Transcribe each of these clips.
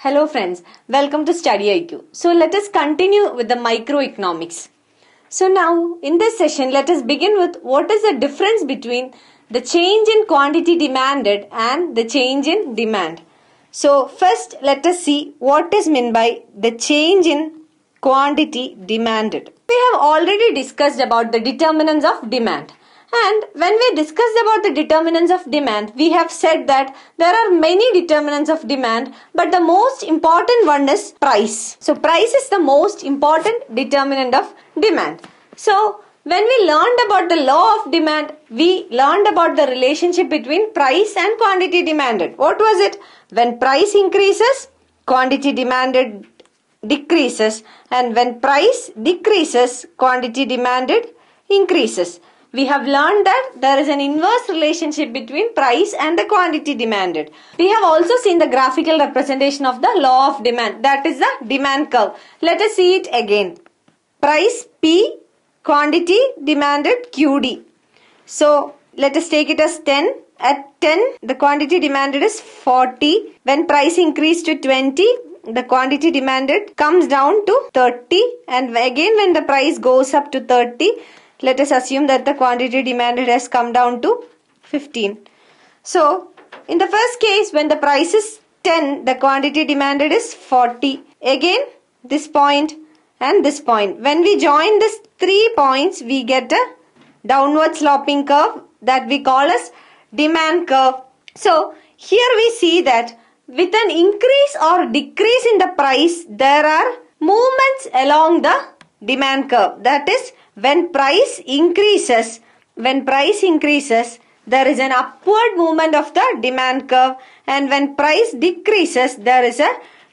Hello friends, welcome to StudyIQ. So let us continue with the microeconomics. So now in this session let us begin with what is the difference between the change in quantity demanded and the change in demand. So first let us see what is meant by the change in quantity demanded. We have already discussed about the determinants of demand. And when we discussed about the determinants of demand, we have said that there are many determinants of demand, but the most important one is price. So price is the most important determinant of demand. So when we learned about the law of demand, we learned about the relationship between price and quantity demanded. What was it? When price increases, quantity demanded decreases, and when price decreases, quantity demanded increases. We have learned that there is an inverse relationship between price and the quantity demanded. We have also seen the graphical representation of the law of demand, that is the demand curve. Let us see it again. Price P, quantity demanded QD. So let us take it as 10. At 10, the quantity demanded is 40. When price increased to 20, the quantity demanded comes down to 30. And again when the price goes up to 30, let us assume that the quantity demanded has come down to 15. So, in the first case, when the price is 10, the quantity demanded is 40. Again, this point and this point. When we join these 3 points, we get a downward sloping curve that we call as demand curve. So, here we see that with an increase or decrease in the price, there are movements along the demand curve. That is, when price increases, there is an upward movement of the demand curve, and when price decreases, there is a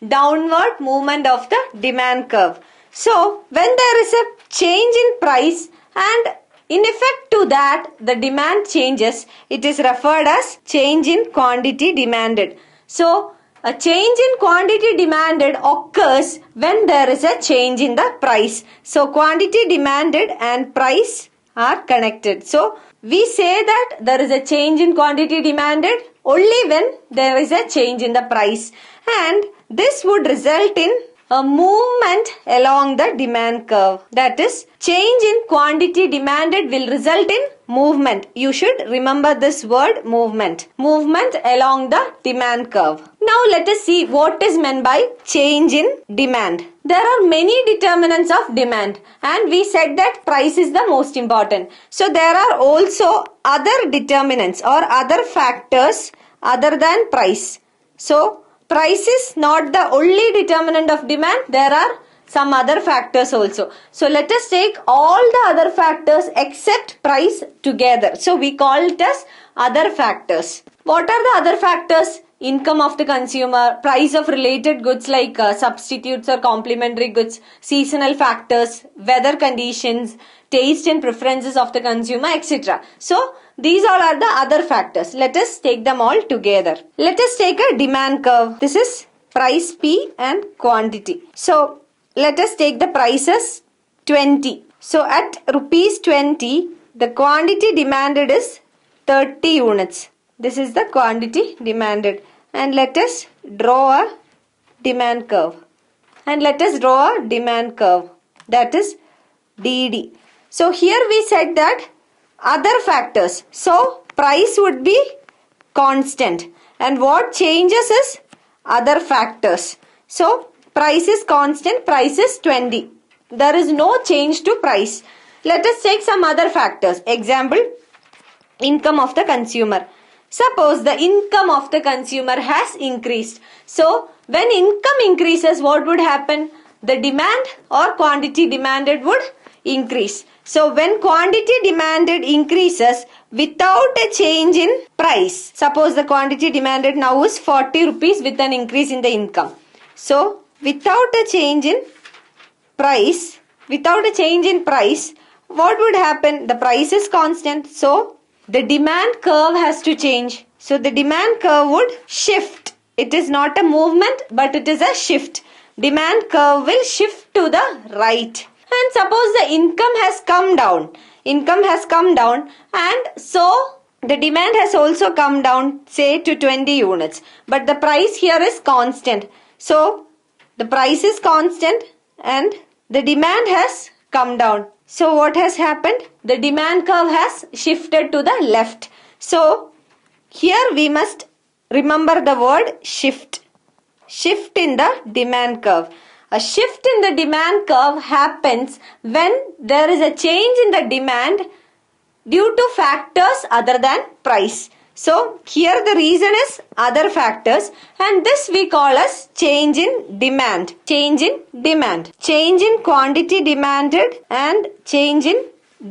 downward movement of the demand curve. So, when there is a change in price and in effect to that the demand changes, it is referred as change in quantity demanded. So, a change in quantity demanded occurs when there is a change in the price. So, quantity demanded and price are connected. So, we say that there is a change in quantity demanded only when there is a change in the price. And this would result in a movement along the demand curve. That is, change in quantity demanded will result in movement. You should remember this word, movement. Movement along the demand curve. Now let us see what is meant by change in demand. There are many determinants of demand, and we said that price is the most important. So there are also other determinants or other factors other than price. So price is not the only determinant of demand. There are some other factors also. So let us take all the other factors except price together. So we call it as other factors. What are the other factors? Income of the consumer, price of related goods like substitutes or complementary goods, seasonal factors, weather conditions, taste and preferences of the consumer, etc. So these all are the other factors. Let us take them all together. Let us take a demand curve. This is price P and quantity. So let us take the prices 20. So at rupees 20, the quantity demanded is 30 units. This is the quantity demanded. And let us draw a demand curve. That is DD. So here we said that other factors. So price would be constant. And what changes is other factors. So price is constant, price is 20. There is no change to price. Let us take some other factors. Example, income of the consumer. Suppose the income of the consumer has increased. So, when income increases, what would happen? The demand or quantity demanded would increase. So, when quantity demanded increases without a change in price. Suppose the quantity demanded now is 40 rupees with an increase in the income. So, without a change in price, what would happen? The price is constant. So, the demand curve has to change. So, the demand curve would shift. It is not a movement, but it is a shift. Demand curve will shift to the right. And suppose the income has come down. And so, the demand has also come down, say to 20 units. But the price here is constant. So the price is constant and the demand has come down. So what has happened? The demand curve has shifted to the left. So here we must remember the word shift. Shift in the demand curve. A shift in the demand curve happens when there is a change in the demand due to factors other than price. So here the reason is other factors, and this we call as change in demand. Change in demand. Change in quantity demanded and change in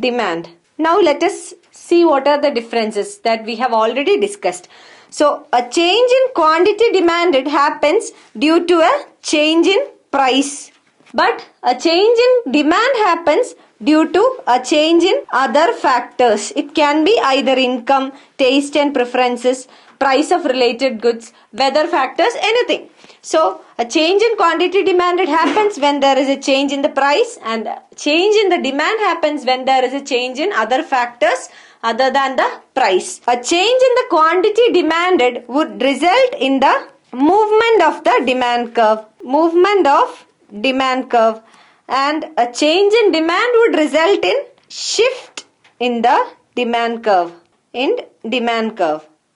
demand. Now let us see what are the differences that we have already discussed. So a change in quantity demanded happens due to a change in price. But a change in demand happens due to a change in other factors. It can be either income, taste and preferences, price of related goods, weather factors, anything. So a change in quantity demanded happens when there is a change in the price, and change in the demand happens when there is a change in other factors other than the price. A change in the quantity demanded would result in the movement of the demand curve. Movement of demand curve. And a change in demand would result in shift in the demand curve. When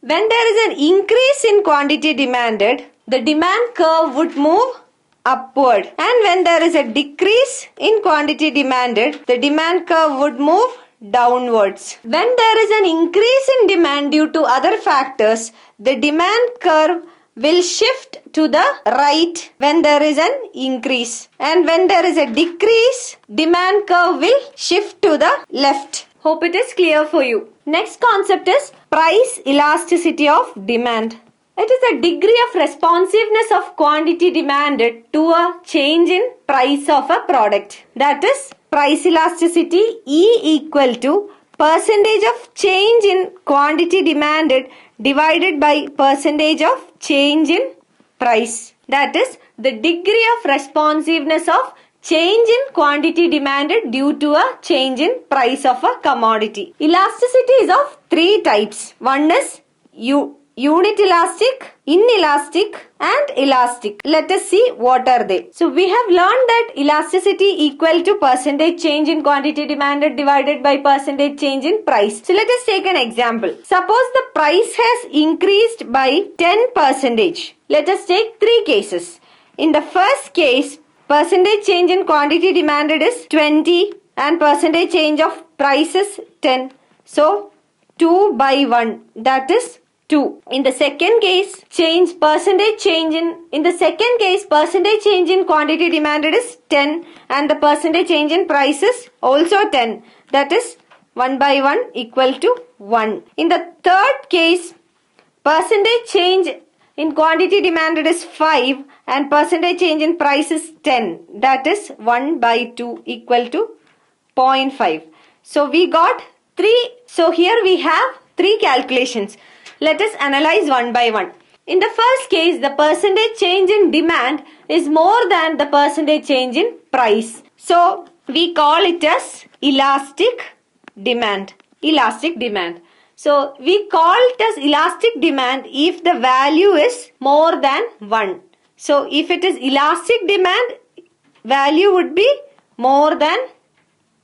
there is an increase in quantity demanded, the demand curve would move upward. And when there is a decrease in quantity demanded, the demand curve would move downwards. When there is an increase in demand due to other factors, the demand curve will shift to the right when there is an increase. And when there is a decrease, demand curve will shift to the left. Hope it is clear for you. Next concept is price elasticity of demand. It is the degree of responsiveness of quantity demanded to a change in price of a product. That is price elasticity E equal to percentage of change in quantity demanded divided by percentage of change in price. That is the degree of responsiveness of change in quantity demanded due to a change in price of a commodity. Elasticity is of three types. One is unit elastic, inelastic and elastic. Let us see what are they. So we have learned that elasticity equal to percentage change in quantity demanded divided by percentage change in price. So let us take an example. Suppose the price has increased by 10%. Let us take three cases. In the first case, percentage change in quantity demanded is 20 and percentage change of price is 10. So 2 by 1, that is 2. In the second case, percentage change in quantity demanded is 10 and the percentage change in price is also 10. That is 1 by 1 equal to 1. In the third case, percentage change in quantity demanded is 5 and percentage change in price is 10. That is 1 by 2 equal to 0.5. So we got 3. So here we have 3 calculations. Let us analyze one by one. In the first case, the percentage change in demand is more than the percentage change in price. So we call it as elastic demand. So we call it as elastic demand if the value is more than 1. So if it is elastic demand, value would be more than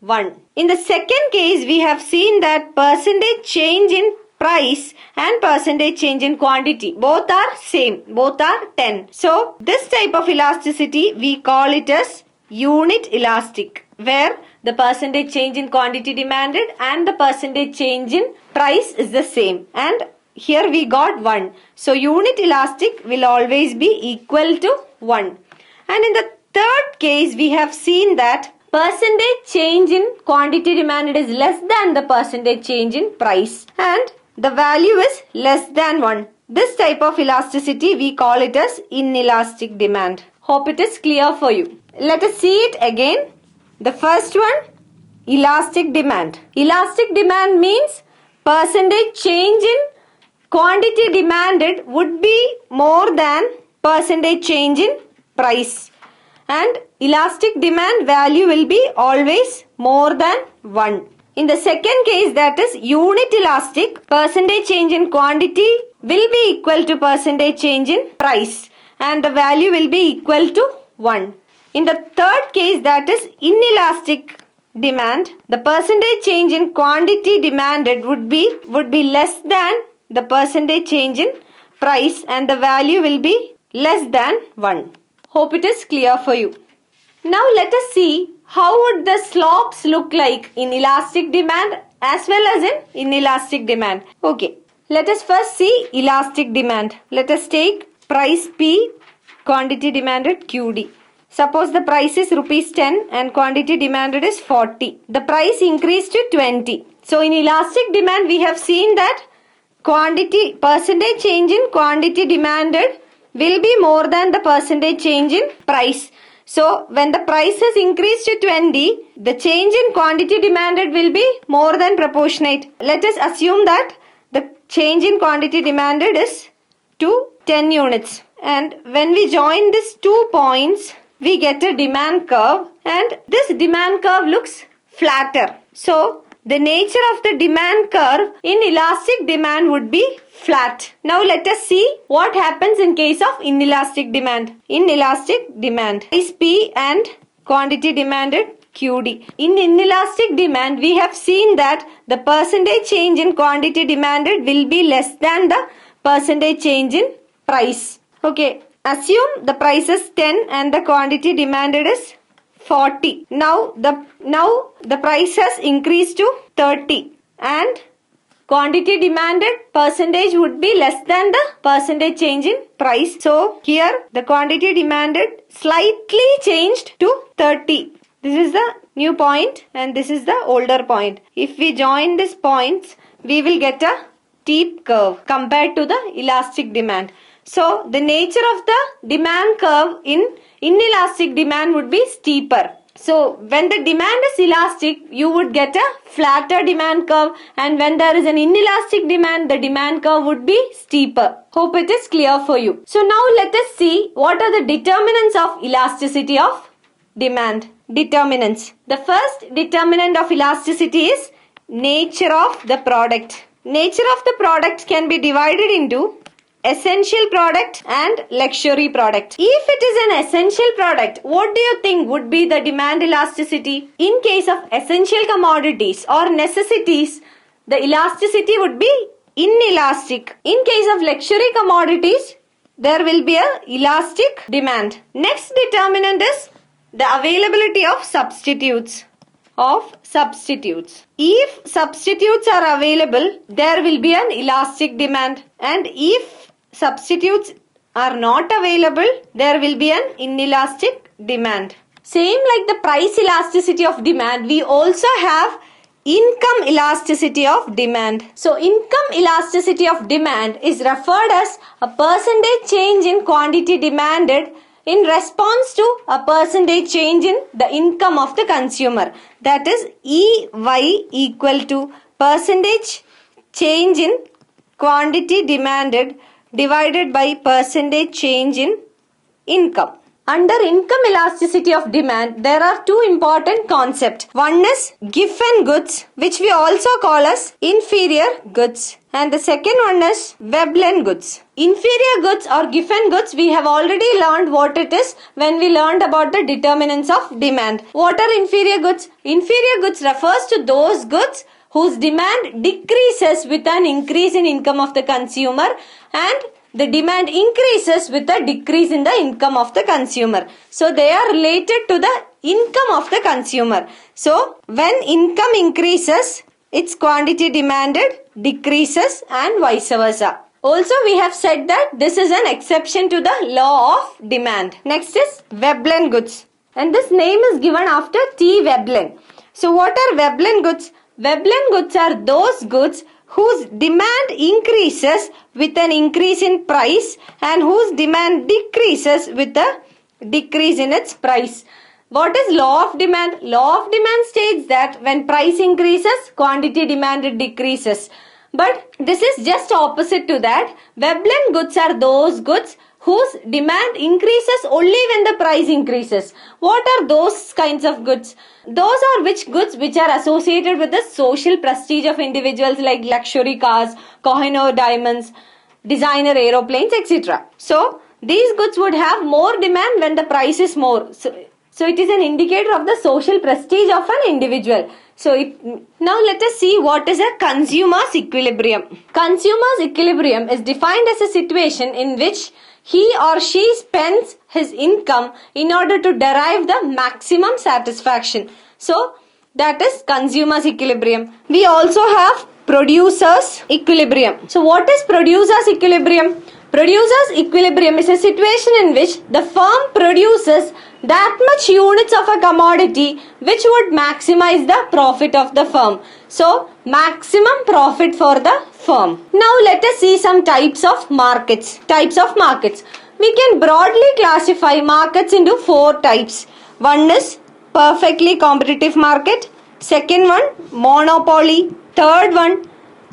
1. In the second case, we have seen that percentage change in price and percentage change in quantity both are same, both are 10. So this type of elasticity we call it as unit elastic, where the percentage change in quantity demanded and the percentage change in price is the same, and here we got 1. So unit elastic will always be equal to 1. And in the third case, we have seen that percentage change in quantity demanded is less than the percentage change in price and the value is less than 1. This type of elasticity we call it as inelastic demand. Hope it is clear for you. Let us see it again. The first one, elastic demand. Elastic demand means percentage change in quantity demanded would be more than percentage change in price. And elastic demand value will be always more than 1. In the second case, that is unit elastic, percentage change in quantity will be equal to percentage change in price and the value will be equal to 1. In the third case, that is inelastic demand, the percentage change in quantity demanded would be less than the percentage change in price, and the value will be less than 1. Hope it is clear for you. Now let us see how would the slopes look like in elastic demand as well as in inelastic demand. Okay, let us first see elastic demand. Let us take price P, quantity demanded QD. Suppose the price is rupees 10 and quantity demanded is 40. The price increased to 20. So in elastic demand we have seen that percentage change in quantity demanded will be more than the percentage change in price. So when the price has increased to 20, the change in quantity demanded will be more than proportionate. Let us assume that the change in quantity demanded is to 10 units. And when we join these 2 points, we get a demand curve, and this demand curve looks flatter. So the nature of the demand curve in elastic demand would be flat. Now let us see what happens in case of inelastic demand. In elastic demand, price P and quantity demanded QD. In inelastic demand, we have seen that the percentage change in quantity demanded will be less than the percentage change in price. Okay, assume the price is 10 and the quantity demanded is 40. Now the price has increased to 30 and quantity demanded percentage would be less than the percentage change in price. So here the quantity demanded slightly changed to 30. This is the new point and this is the older point. If we join these points, we will get a steep curve compared to the elastic demand. So the nature of the demand curve in inelastic demand would be steeper. So when the demand is elastic, you would get a flatter demand curve, and when there is an inelastic demand, the demand curve would be steeper. Hope it is clear for you. So now let us see what are the determinants of elasticity of demand. Determinants. The first determinant of elasticity is nature of the product. Nature of the product can be divided into essential product and luxury product. If it is an essential product, what do you think would be the demand elasticity? In case of essential commodities or necessities, the elasticity would be inelastic. In case of luxury commodities, there will be a elastic demand. Next determinant is the availability of substitutes. If substitutes are available, there will be an elastic demand, and if substitutes are not available, there will be an inelastic demand. Same like the price elasticity of demand, we also have income elasticity of demand. So income elasticity of demand is referred as a percentage change in quantity demanded in response to a percentage change in the income of the consumer. That is EY equal to percentage change in quantity demanded divided by percentage change in income. Under income elasticity of demand, there are two important concepts. One is giffen goods, which we also call as inferior goods. And the second one is Veblen goods. Inferior goods or giffen goods, we have already learned what it is when we learned about the determinants of demand. What are inferior goods? Inferior goods refers to those goods whose demand decreases with an increase in income of the consumer, and the demand increases with a decrease in the income of the consumer. So they are related to the income of the consumer. So when income increases, its quantity demanded decreases and vice versa. Also, we have said that this is an exception to the law of demand. Next is Veblen goods, and this name is given after T. Veblen. So what are Veblen goods? Veblen goods are those goods whose demand increases with an increase in price and whose demand decreases with a decrease in its price. What is law of demand? Law of demand states that when price increases, quantity demanded decreases. But this is just opposite to that. Veblen goods are those goods whose demand increases only when the price increases. What are those kinds of goods? Those are goods which are associated with the social prestige of individuals, like luxury cars, Kohinoor diamonds, designer aeroplanes, etc. So These goods would have more demand when the price is more. So it is an indicator of the social prestige of an individual. Now let us see what is a consumer's equilibrium. Consumer's equilibrium is defined as a situation in which he or she spends his income in order to derive the maximum satisfaction. So that is consumer's equilibrium. We also have producer's equilibrium. So what is producer's equilibrium? Producer's equilibrium is a situation in which the firm produces that much units of a commodity which would maximize the profit of the firm. So maximum profit for the firm. Now let us see some types of markets. We can broadly classify markets into 4 types. One is perfectly competitive market. Second one, monopoly. Third one,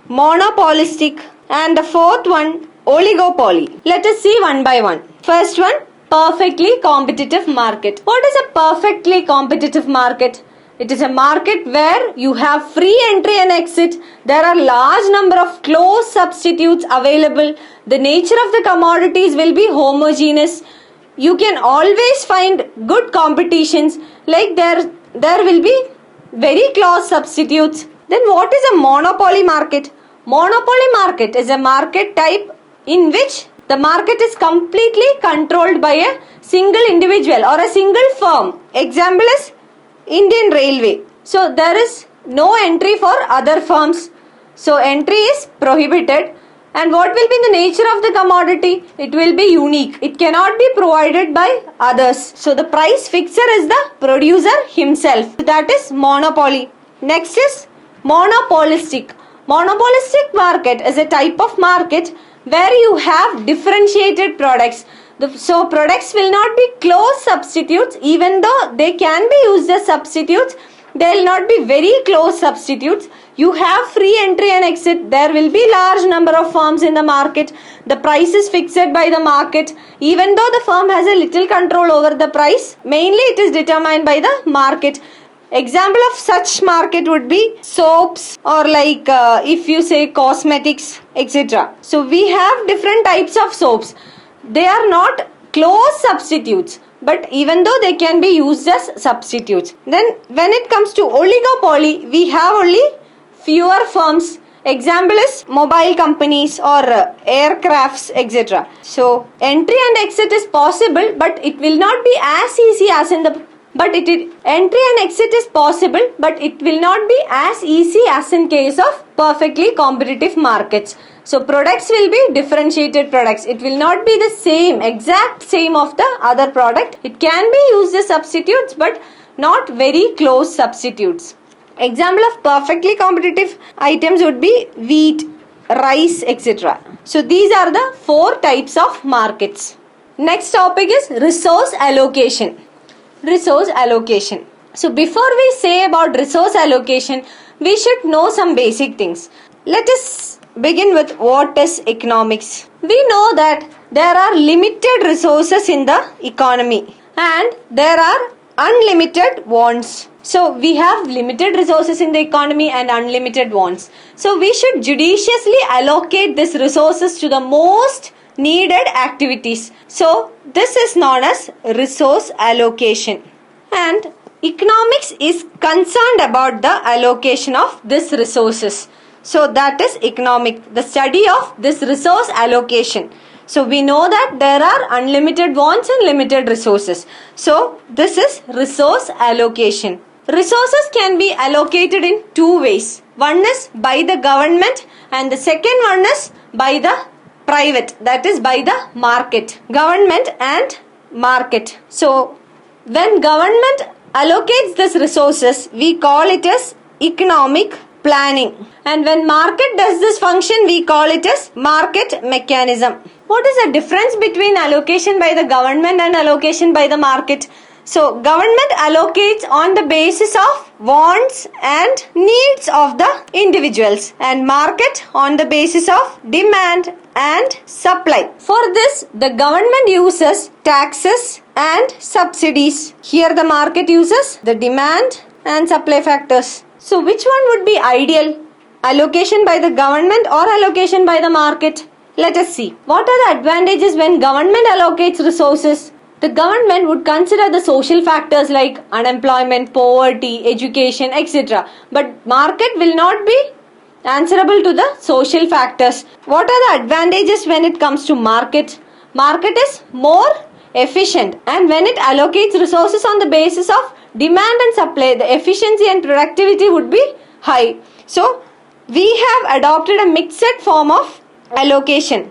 monopolistic. And the fourth one, oligopoly. Let us see one by one. First one, perfectly competitive market. What is a perfectly competitive market? It is a market where you have free entry and exit. There are large number of close substitutes available. The nature of the commodities will be homogeneous. You can always find good competitions, like there will be very close substitutes. Then what is a monopoly market? Monopoly market is a market type in which the market is completely controlled by a single individual or a single firm. Example is Indian Railway. So there is no entry for other firms. So entry is prohibited. And what will be the nature of the commodity? It will be unique. It cannot be provided by others. So the price fixer is the producer himself. That is monopoly. Next is monopolistic. Monopolistic market is a type of market where you have differentiated products. So products will not be close substitutes, even though they can be used as substitutes. They will not be very close substitutes. You have free entry and exit. There will be large number of firms in the market. The price is fixed by the market. Even though the firm has a little control over the price, mainly it is determined by the market. Example of such market would be soaps, or like if you say cosmetics, etc. So we have different types of soaps. They are not close substitutes, but even though they can be used as substitutes. Then when it comes to oligopoly, we have only fewer firms. Example is mobile companies or aircrafts, etc. So entry and exit is possible, but it will not be as easy as in the entry and exit is possible, but it will not be as easy as in case of perfectly competitive markets. So products will be differentiated products. It will not be the exact same of the other product. It can be used as substitutes, but not very close substitutes. Example of perfectly competitive items would be wheat, rice, etc. So these are the 4 types of markets. Next topic is resource allocation. Resource allocation. So before we say about resource allocation, we should know some basic things. Let us begin with what is economics. We know that there are limited resources in the economy and there are unlimited wants. So we have limited resources in the economy and unlimited wants. So we should judiciously allocate these resources to the most needed activities. So this is known as resource allocation. And economics is concerned about the allocation of these resources. So that is economic, the study of this resource allocation. So we know that there are unlimited wants and limited resources. So this is resource allocation. Resources can be allocated in 2 ways. One is by the government and the second one is by the private, that is by the market. Government and market. So when government allocates these resources, we call it as economic planning. And when market does this function, we call it as market mechanism. What is the difference between allocation by the government and allocation by the market? So government allocates on the basis of wants and needs of the individuals, and market on the basis of demand and supply. For this, the government uses taxes and subsidies. Here the market uses the demand and supply factors. So which one would be ideal? Allocation by the government or allocation by the market? Let us see. What are the advantages when government allocates resources? The government would consider the social factors like unemployment, poverty, education, etc. But market will not be answerable to the social factors. What are the advantages when it comes to market? Market is more efficient, and when it allocates resources on the basis of demand and supply, the efficiency and productivity would be high. So we have adopted a mixed form of allocation.